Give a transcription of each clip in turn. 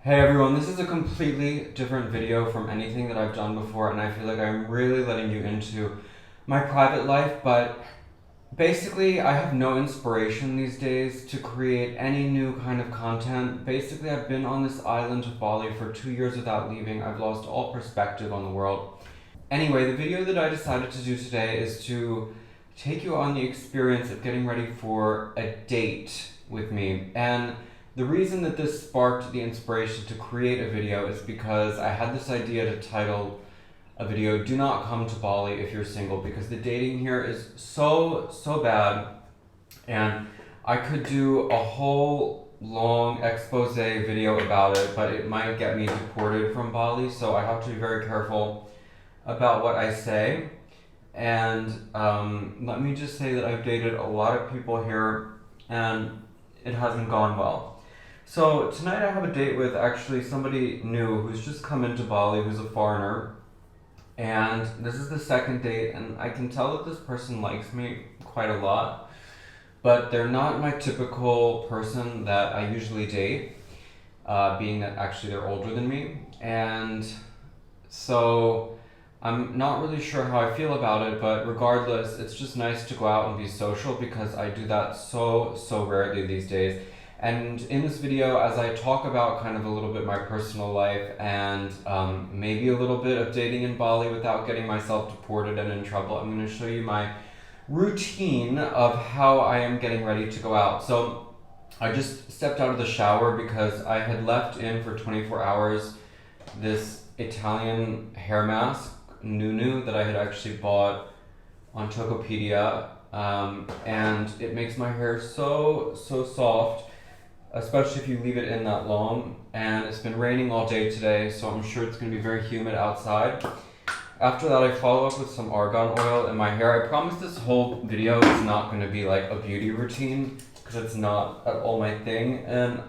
Hey everyone, this is a completely different video from anything that I've done before, and I feel like I'm really letting you into my private life, but basically I have no inspiration these days to create any new kind of content. Basically, I've been on this island of Bali for 2 years without leaving. I've lost all perspective on the world. Anyway, the video that I decided to do today is to take you on the experience of getting ready for a date with me. And the reason that this sparked the inspiration to create a video is because I had this idea to title a video "Do Not Come to Bali If You're Single," because the dating here is so bad, and I could do a whole long expose video about it, but it might get me deported from Bali, so I have to be very careful about what I say. And let me just say that I've dated a lot of people here, and it hasn't gone well. So tonight I have a date with actually somebody new who's just come into Bali, who's a foreigner. And this is the second date, and I can tell that this person likes me quite a lot, but they're not my typical person that I usually date, being that actually they're older than me. And so I'm not really sure how I feel about it, but regardless, it's just nice to go out and be social because I do that so rarely these days. And in this video, as I talk about kind of a little bit my personal life and maybe a little bit of dating in Bali without getting myself deported and in trouble, I'm going to show you my routine of how I am getting ready to go out. So I just stepped out of the shower because I had left in for 24 hours this Italian hair mask, Nunu, that I had actually bought on Tokopedia, and it makes my hair so soft, especially if you leave it in that long. And it's been raining all day today, so I'm sure it's going to be very humid outside. After that, I follow up with some argan oil in my hair. I promise this whole video is not going to be like a beauty routine because it's not at all my thing. And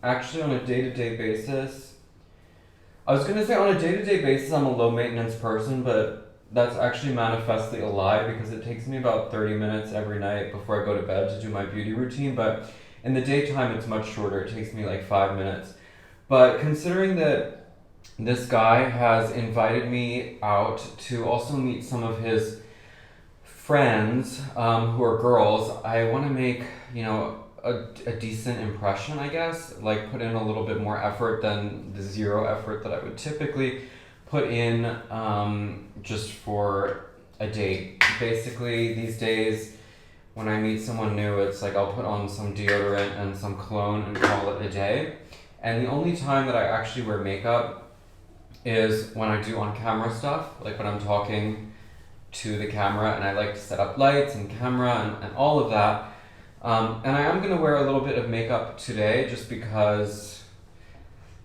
actually on a day-to-day basis, I was going to say on a day-to-day basis I'm a low-maintenance person, but that's actually manifestly a lie because it takes me about 30 minutes every night before I go to bed to do my beauty routine. But in the daytime, it's much shorter. It takes me like 5 minutes. But considering that this guy has invited me out to also meet some of his friends who are girls, I want to make, a decent impression, I guess. Like put in a little bit more effort than the zero effort that I would typically put in just for a date. Basically, these days, when I meet someone new, it's like I'll put on some deodorant and some cologne and call it a day. And the only time that I actually wear makeup is when I do on-camera stuff, like when I'm talking to the camera and I like to set up lights and camera and all of that. And I am going to wear a little bit of makeup today just because,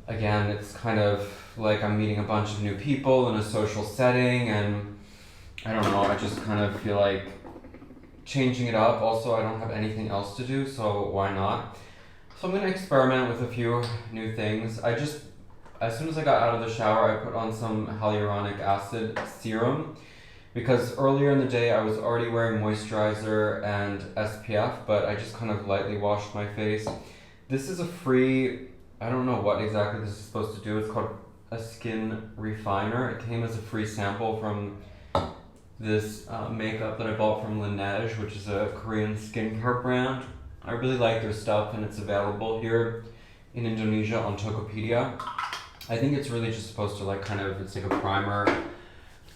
again, it's kind of like I'm meeting a bunch of new people in a social setting, and I don't know, I just kind of feel like changing it up. Also, I don't have anything else to do, so why not? So I'm going to experiment with a few new things. As soon as I got out of the shower, I put on some hyaluronic acid serum because earlier in the day I was already wearing moisturizer and SPF, but I just kind of lightly washed my face. This is a free, I don't know what exactly this is supposed to do. It's called a skin refiner. It came as a free sample from this makeup that I bought from Laneige, which is a Korean skincare brand. I really like their stuff, and it's available here in Indonesia on Tokopedia. I think it's really just supposed to it's like a primer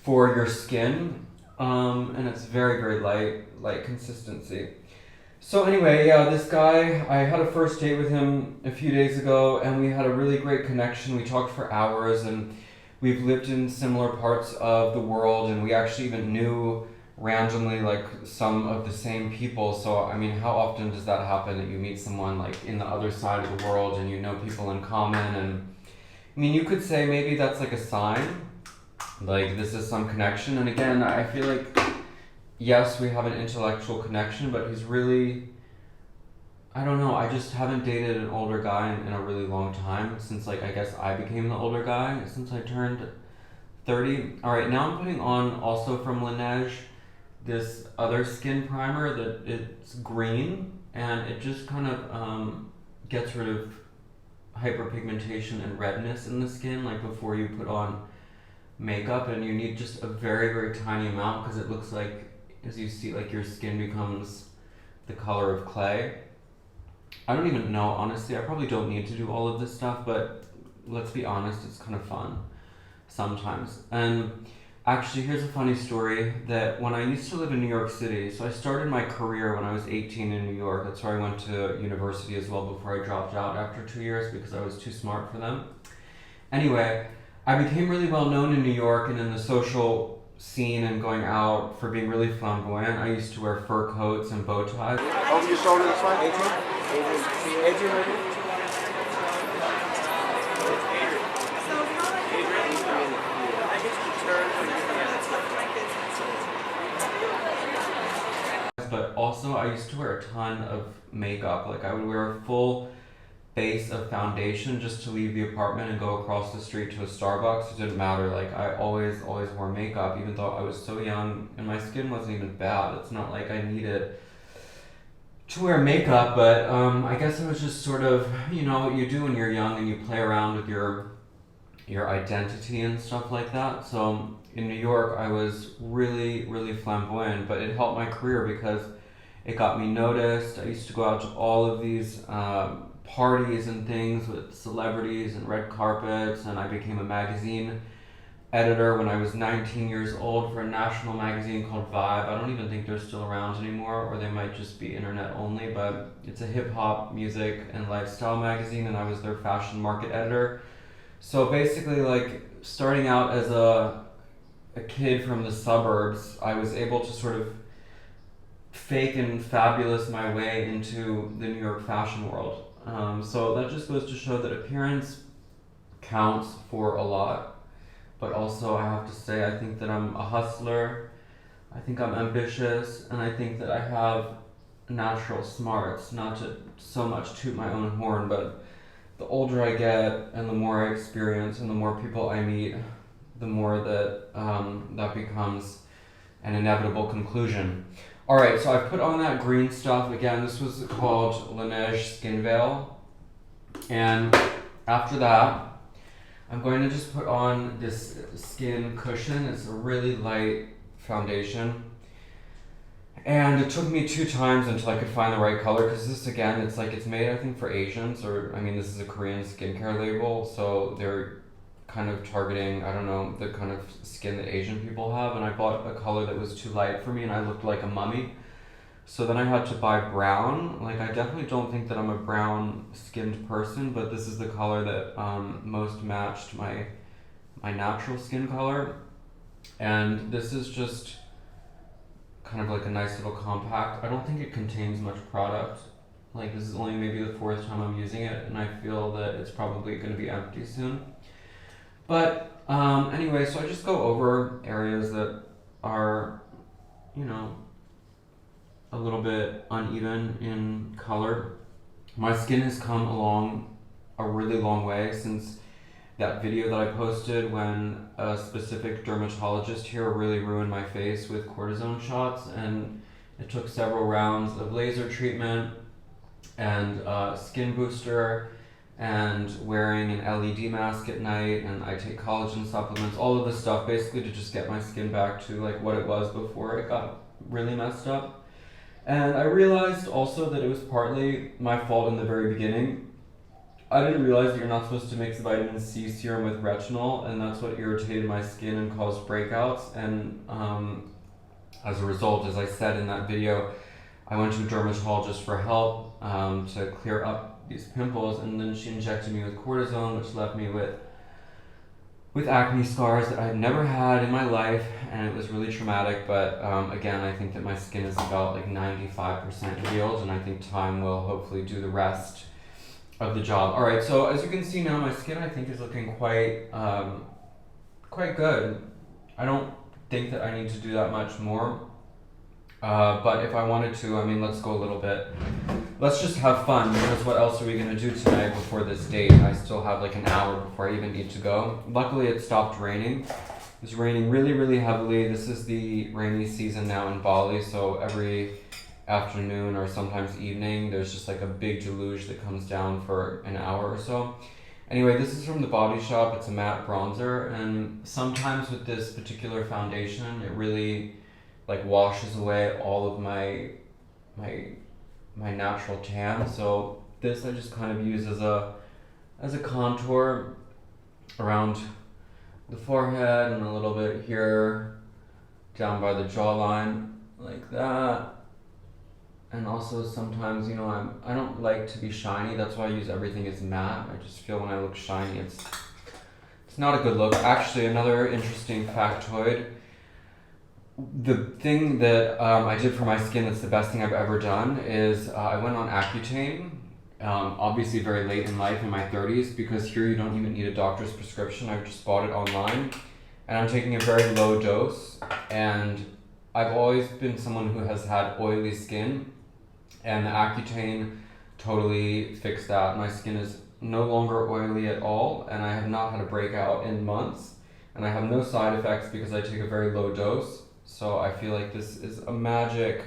for your skin, and it's very light consistency. So anyway, yeah, this guy, I had a first date with him a few days ago, and we had a really great connection. We talked for hours, and we've lived in similar parts of the world, and we actually even knew randomly like some of the same people. So I mean, how often does that happen that you meet someone like in the other side of the world and you know people in common? And I mean, you could say maybe that's like a sign, like this is some connection. And again, I feel like yes, we have an intellectual connection, but he's really, I don't know, I just haven't dated an older guy in a really long time, since like I guess I became the older guy since I turned 30. Alright, now I'm putting on also from Laneige this other skin primer that it's green, and it just kind of gets rid of hyperpigmentation and redness in the skin, like before you put on makeup, and you need just a very, very tiny amount because it looks like, as you see, like your skin becomes the color of clay. I don't even know, honestly. I probably don't need to do all of this stuff, but let's be honest, it's kind of fun sometimes. And actually, here's a funny story that when I used to live in New York City, so I started my career when I was 18 in New York. That's where I went to university as well before I dropped out after 2 years because I was too smart for them. Anyway, I became really well known in New York and in the social scene and going out for being really flamboyant. I used to wear fur coats and bow ties. Over your shoulder this way, Adrian. Adrian, ready? But also I used to wear a ton of makeup. Like I would wear a full base of foundation just to leave the apartment and go across the street to a Starbucks. It didn't matter. Like I always wore makeup, even though I was so young and my skin wasn't even bad. It's not like I needed to wear makeup, but I guess it was just sort of, you know, what you do when you're young and you play around with your identity and stuff like that. So in New York, I was really, really flamboyant, but it helped my career because it got me noticed. I used to go out to all of these parties and things with celebrities and red carpets, and I became a magazine editor when I was 19 years old for a national magazine called Vibe. I don't even think they're still around anymore, or they might just be internet only, but it's a hip-hop, music, and lifestyle magazine, and I was their fashion market editor. So basically, like, starting out as a kid from the suburbs, I was able to sort of fake and fabulous my way into the New York fashion world. So that just goes to show that appearance counts for a lot. But also, I have to say, I think that I'm a hustler, I think I'm ambitious, and I think that I have natural smarts, not to so much toot my own horn, but the older I get and the more I experience and the more people I meet, the more that that becomes an inevitable conclusion. Alright, so I've put on that green stuff. Again, this was called Laneige Skin Veil. And after that, I'm going to just put on this skin cushion. It's a really light foundation. And it took me 2 times until I could find the right color, because this, again, it's like, it's made, I think, for Asians, or, I mean, this is a Korean skincare label, so they're kind of targeting, I don't know, the kind of skin that Asian people have, and I bought a color that was too light for me, and I looked like a mummy. So then I had to buy brown. Like, I definitely don't think that I'm a brown-skinned person, but this is the color that most matched my natural skin color. And this is just kind of like a nice little compact. I don't think it contains much product. Like, this is only maybe the 4th time I'm using it, and I feel that it's probably going to be empty soon. But anyway, so I just go over areas that are, you know, a little bit uneven in color. My skin has come along a really long way since that video that I posted when a specific dermatologist here really ruined my face with cortisone shots, and it took several rounds of laser treatment and skin booster and wearing an LED mask at night, and I take collagen supplements, all of this stuff basically to just get my skin back to like what it was before it got really messed up. And I realized also that it was partly my fault in the very beginning. I didn't realize that you're not supposed to mix vitamin C serum with retinol, and that's what irritated my skin and caused breakouts. And as a result, as I said in that video, I went to a dermatologist for help to clear up these pimples, and then she injected me with cortisone, which left me with acne scars that I've never had in my life, and it was really traumatic. But again, I think that my skin is about like 95% healed, and I think time will hopefully do the rest of the job. All right, so as you can see now, my skin I think is looking quite good. I don't think that I need to do that much more, but if I wanted to, I mean, let's go a little bit. Let's just have fun, because what else are we gonna do tonight before this date? I still have like an hour before I even need to go. Luckily, it stopped raining. It's raining really, really heavily. This is the rainy season now in Bali, so every afternoon or sometimes evening. There's just like a big deluge that comes down for an hour or so. Anyway, this is from the Body Shop. It's a matte bronzer, and sometimes with this particular foundation, it really like washes away all of my natural tan. So this I just kind of use as a contour around the forehead and a little bit here down by the jawline like that. And also sometimes, you know, I don't like to be shiny. That's why I use everything as matte. I just feel when I look shiny, it's not a good look. Actually, another interesting factoid. The thing that I did for my skin that's the best thing I've ever done is I went on Accutane, obviously very late in life, in my 30s, because here you don't even need a doctor's prescription. I just bought it online, and I'm taking a very low dose, and I've always been someone who has had oily skin, and the Accutane totally fixed that. My skin is no longer oily at all, and I have not had a breakout in months, and I have no side effects because I take a very low dose. So I feel like this is a magic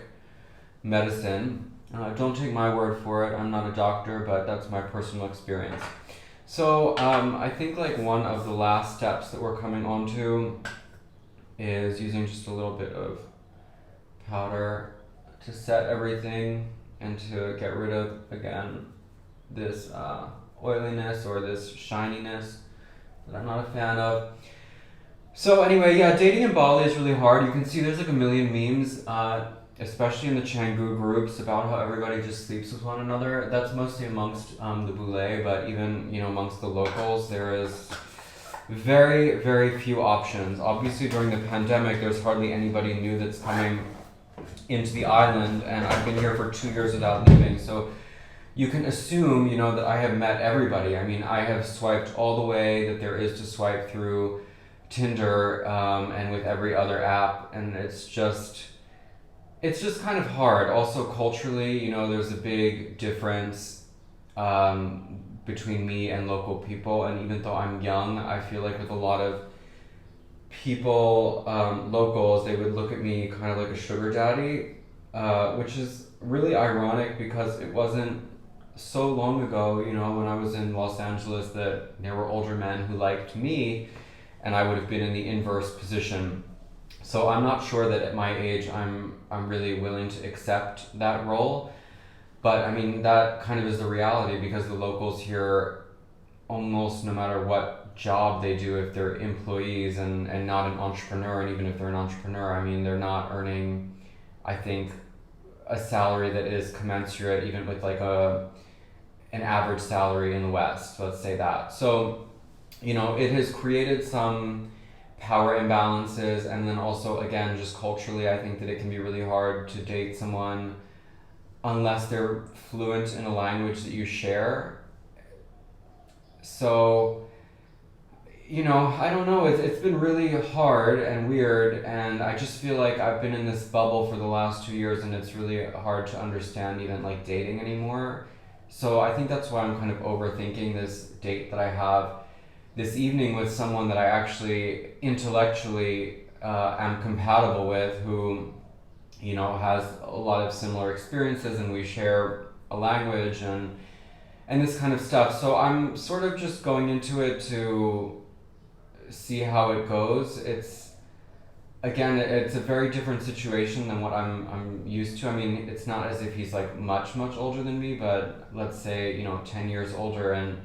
medicine. Don't take my word for it. I'm not a doctor, but that's my personal experience. So I think like one of the last steps that we're coming onto is using just a little bit of powder to set everything and to get rid of, again, this oiliness or this shininess that I'm not a fan of. So anyway, yeah, dating in Bali is really hard. You can see there's like a million memes, especially in the Canggu groups, about how everybody just sleeps with one another. That's mostly amongst the Boulé, but even, you know, amongst the locals, there is very, very few options. Obviously, during the pandemic, there's hardly anybody new that's coming into the island, and I've been here for 2 years without leaving. So you can assume, you know, that I have met everybody. I mean, I have swiped all the way that there is to swipe through Tinder and with every other app, and it's just kind of hard. Also culturally, you know, there's a big difference between me and local people, and even though I'm young, I feel like with a lot of people, locals, they would look at me kind of like a sugar daddy, which is really ironic because it wasn't so long ago, you know, when I was in Los Angeles, that there were older men who liked me, and I would have been in the inverse position. So I'm not sure that at my age I'm really willing to accept that role. But I mean, that kind of is the reality, because the locals here, almost no matter what job they do, if they're employees and not an entrepreneur, and even if they're an entrepreneur, I mean, they're not earning, I think, a salary that is commensurate even with like an average salary in the West, let's say that. So, you know, it has created some power imbalances, and then also, again, just culturally, I think that it can be really hard to date someone unless they're fluent in a language that you share. So, you know, I don't know, it's been really hard and weird, and I just feel like I've been in this bubble for the last 2 years, and it's really hard to understand even like dating anymore. So I think that's why I'm kind of overthinking this date that I have this evening with someone that I actually intellectually am compatible with, who, you know, has a lot of similar experiences, and we share a language and this kind of stuff. So I'm sort of just going into it to see how it goes. It's a very different situation than what I'm used to. I mean, it's not as if he's like much older than me, but let's say, you know, 10 years older, and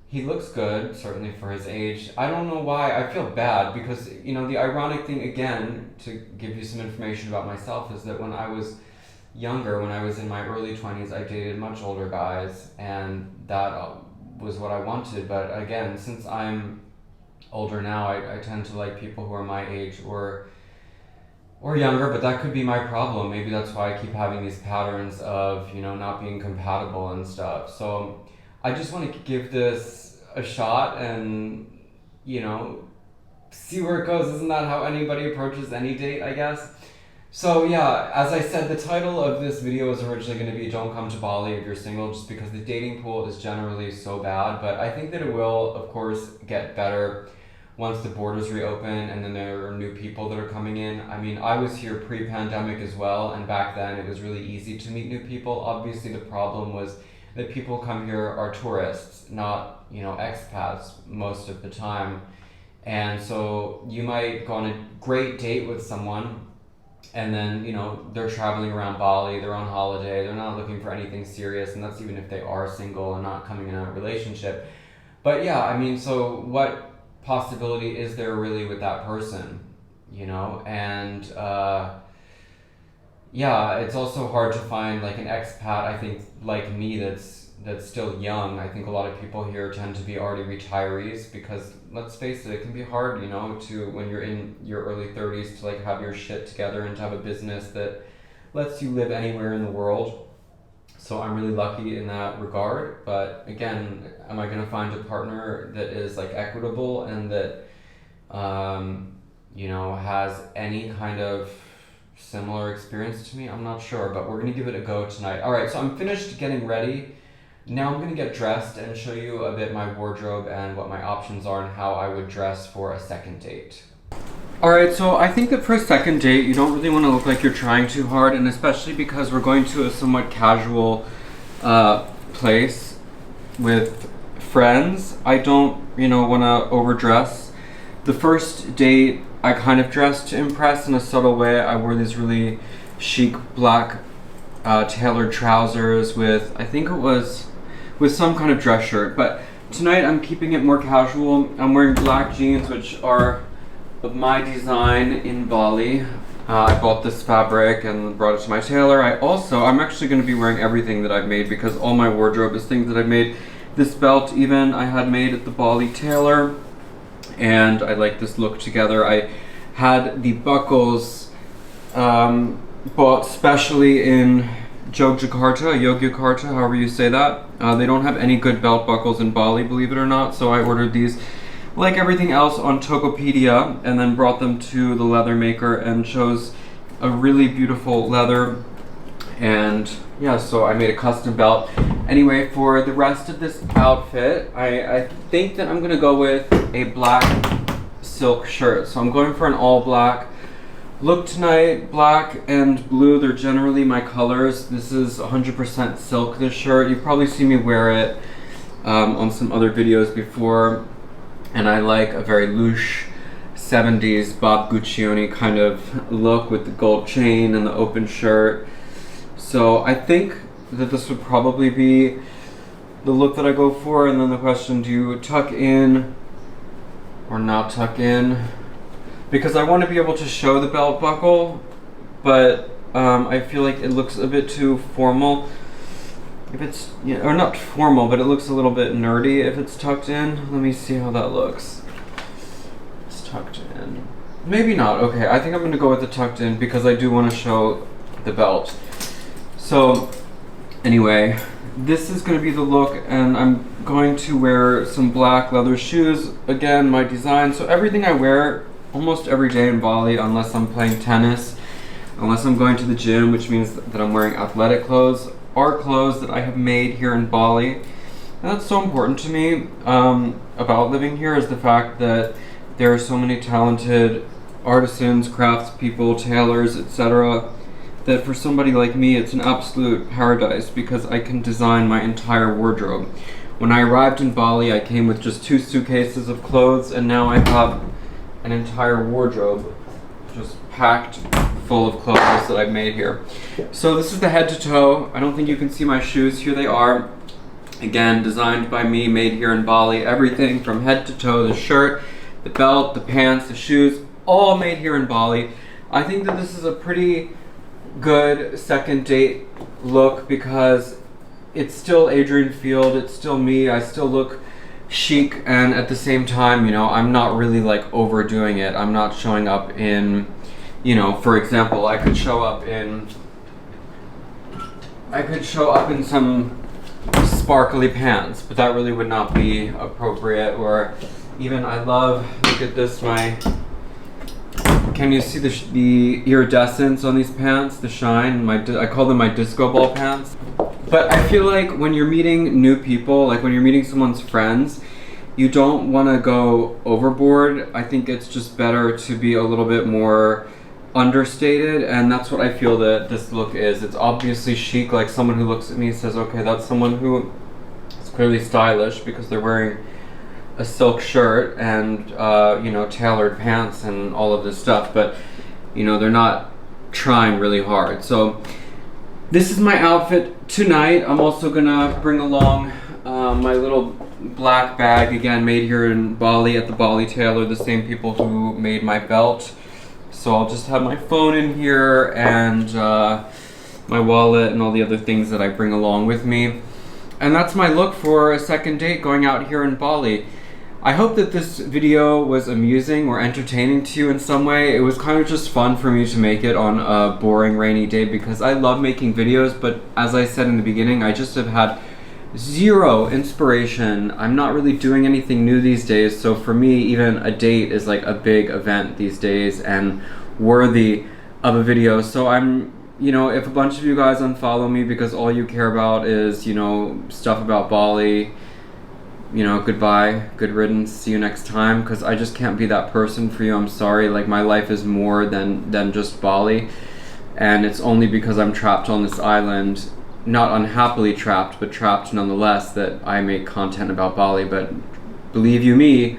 he looks good, certainly for his age. I don't know why. I feel bad because, you know, the ironic thing, again, to give you some information about myself, is that when I was younger, when I was in my early 20s, I dated much older guys, and that was what I wanted. But again, since I'm older now, I tend to like people who are my age or younger, but that could be my problem. Maybe that's why I keep having these patterns of, you know, not being compatible and stuff. So I just want to give this a shot and, you know, see where it goes. Isn't that how anybody approaches any date, I guess? So yeah, as I said, the title of this video was originally going to be "Don't Come to Bali if you're single," just because the dating pool is generally so bad. But I think that it will, of course, get better once the borders reopen and then there are new people that are coming in. I mean, I was here pre-pandemic as well, and back then it was really easy to meet new people. Obviously the problem was that people come here are tourists, not, you know, expats most of the time. And so you might go on a great date with someone, and then, you know, they're traveling around Bali, they're on holiday, they're not looking for anything serious, and that's even if they are single and not coming in a relationship. But yeah, I mean, so what possibility is there really with that person, you know? And yeah, it's also hard to find like an expat, I think, like me, that's still young. I think a lot of people here tend to be already retirees, because let's face it can be hard, you know, to, when you're in your early 30s, to like have your shit together and to have a business that lets you live anywhere in the world. So I'm really lucky in that regard. But again, am I gonna find a partner that is like equitable and that you know, has any kind of similar experience to me? I'm not sure, but we're gonna give it a go tonight. All right, so I'm finished getting ready. Now I'm gonna get dressed and show you a bit my wardrobe and what my options are and how I would dress for a second date. All right, so I think that for a second date, you don't really want to look like you're trying too hard, and especially because we're going to a somewhat casual place with friends, I don't, you know, want to overdress. The first date, I kind of dressed to impress in a subtle way. I wore these really chic black tailored trousers with, I think it was with some kind of dress shirt, but tonight I'm keeping it more casual. I'm wearing black jeans, which are of my design in Bali. I bought this fabric and brought it to my tailor. I'm actually going to be wearing everything that I've made, because all my wardrobe is things that I've made. This belt even I had made at the Bali tailor, and I like this look together. I had the buckles bought specially in Yogyakarta, however you say that. They don't have any good belt buckles in Bali, believe it or not, so I ordered these like everything else on Tokopedia, and then brought them to the leather maker and chose a really beautiful leather. And yeah, so I made a custom belt. Anyway, for the rest of this outfit, I think that I'm gonna go with a black silk shirt. So I'm going for an all black look tonight. Black and blue, they're generally my colors. This is 100% silk, this shirt. You've probably seen me wear it on some other videos before. And I like a very louche 70s Bob Guccione kind of look with the gold chain and the open shirt. So I think that this would probably be the look that I go for. And then the question, do you tuck in or not tuck in? Because I want to be able to show the belt buckle, but I feel like it looks a bit too formal. If it's, yeah, or not formal, but it looks a little bit nerdy if it's tucked in. Let me see how that looks. It's tucked in. Maybe not. Okay, I think I'm gonna go with the tucked in because I do want to show the belt. So anyway, this is gonna be the look, and I'm going to wear some black leather shoes. Again, my design. So everything I wear almost every day in Bali, unless I'm playing tennis, unless I'm going to the gym, which means that I'm wearing athletic clothes, are clothes that I have made here in Bali. And that's so important to me about living here, is the fact that there are so many talented artisans, craftspeople, tailors, etc., that for somebody like me it's an absolute paradise, because I can design my entire wardrobe. When I arrived in Bali, I came with just 2 suitcases of clothes, and now I have an entire wardrobe just packed full of clothes that I've made here. So this is the head to toe. I don't think you can see my shoes. Here they are. Again, designed by me, made here in Bali. Everything from head to toe, the shirt, the belt, the pants, the shoes, all made here in Bali. I think that this is a pretty good second date look, because it's still Adrian Field, it's still me, I still look chic, and at the same time, you know, I'm not really like overdoing it. I'm not showing up in, you know, for example, I could show up in some sparkly pants, but that really would not be appropriate. Or even, look at this, can you see the iridescence on these pants, the shine? I call them my disco ball pants. But I feel like when you're meeting new people, like when you're meeting someone's friends, you don't want to go overboard. I think it's just better to be a little bit more understated, and that's what I feel that this look is. It's obviously chic, like someone who looks at me says, okay, that's someone who is clearly stylish because they're wearing a silk shirt and you know, tailored pants and all of this stuff, but you know, they're not trying really hard. So this is my outfit tonight. I'm also gonna bring along my little black bag, again made here in Bali at the Bali tailor, the same people who made my belt. So I'll just have my phone in here and my wallet and all the other things that I bring along with me. And that's my look for a second date going out here in Bali. I hope that this video was amusing or entertaining to you in some way. It was kind of just fun for me to make it on a boring rainy day because I love making videos, but as I said in the beginning, I just have had zero inspiration. I'm not really doing anything new these days, so for me, even a date is like a big event these days and worthy of a video. So I'm, you know, if a bunch of you guys unfollow me because all you care about is, you know, stuff about Bali, you know, goodbye, good riddance, see you next time, because I just can't be that person for you. I'm sorry. Like, my life is more than just Bali, and it's only because I'm trapped on this island, not unhappily trapped, but trapped nonetheless, that I make content about Bali. But believe you me,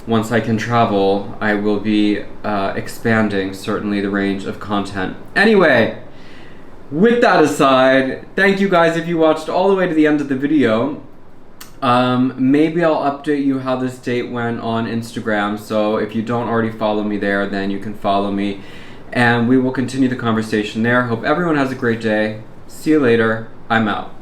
once I can travel, I will be expanding certainly the range of content. Anyway, with that aside, thank you guys if you watched all the way to the end of the video. Maybe I'll update you how this date went on Instagram, so if you don't already follow me there, then you can follow me, and we will continue the conversation there. Hope everyone has a great day. See you later. I'm out.